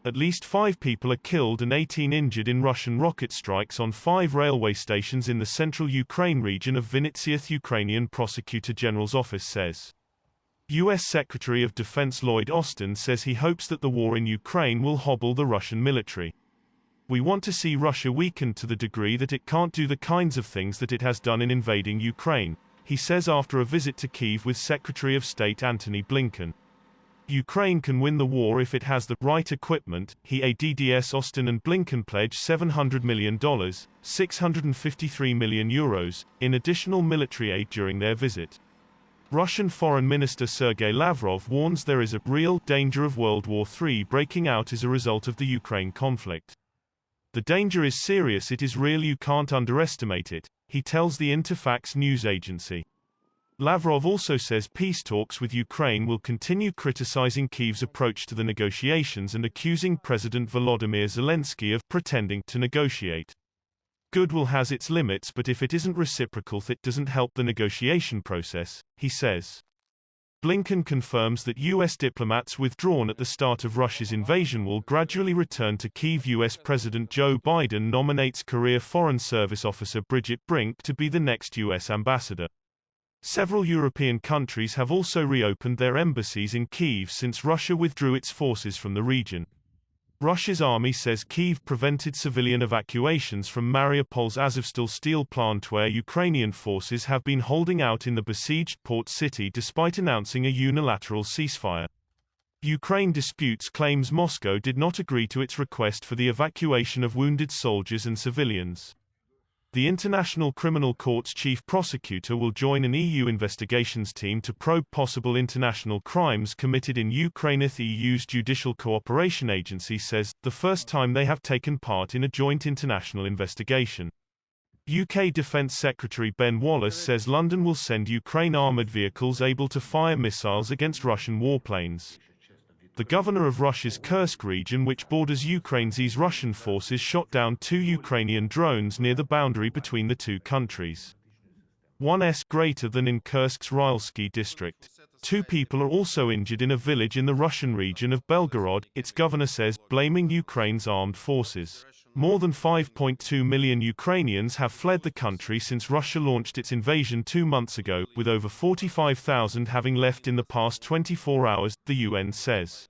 At least 5 people are killed and 18 injured in Russian rocket strikes on 5 railway stations in the central Ukraine region of Vinnytsia, Ukrainian Prosecutor General's office says. U.S. Secretary of Defense Lloyd Austin says he hopes that the war in Ukraine will hobble the Russian military. We want to see Russia weakened to the degree that it can't do the kinds of things that it has done in invading Ukraine, he says after a visit to Kyiv with Secretary of State Antony Blinken. Ukraine can win the war if it has the right equipment, he adds. Austin and Blinken pledged $700 million, €653 million, in additional military aid during their visit. Russian Foreign Minister Sergei Lavrov warns there is a real danger of World War III breaking out as a result of the Ukraine conflict. The danger is serious, it is real, you can't underestimate it, he tells the Interfax news agency. Lavrov also says peace talks with Ukraine will continue criticizing Kyiv's approach to the negotiations and accusing President Volodymyr Zelensky of pretending to negotiate. Goodwill has its limits, but if it isn't reciprocal, that doesn't help the negotiation process, he says. Blinken confirms that U.S. diplomats withdrawn at the start of Russia's invasion will gradually return to Kyiv. U.S. President Joe Biden nominates career Foreign Service officer Bridget Brink to be the next U.S. ambassador. Several European countries have also reopened their embassies in Kyiv since Russia withdrew its forces from the region. Russia's army says Kyiv prevented civilian evacuations from Mariupol's Azovstal steel plant, where Ukrainian forces have been holding out in the besieged port city despite announcing a unilateral ceasefire. Ukraine disputes claims Moscow did not agree to its request for the evacuation of wounded soldiers and civilians. The International Criminal Court's chief prosecutor will join an EU investigations team to probe possible international crimes committed in Ukraine. The EU's Judicial Cooperation Agency says, the first time they have taken part in a joint international investigation. UK Defence Secretary Ben Wallace says London will send Ukraine armoured vehicles able to fire missiles against Russian warplanes. The governor of Russia's Kursk region, which borders Ukraine's Russian forces, shot down 2 Ukrainian drones near the boundary between the two countries. One's greater than in Kursk's Rylsky district. 2 people are also injured in a village in the Russian region of Belgorod, its governor says, blaming Ukraine's armed forces. More than 5.2 million Ukrainians have fled the country since Russia launched its invasion 2 months ago, with over 45,000 having left in the past 24 hours, the UN says.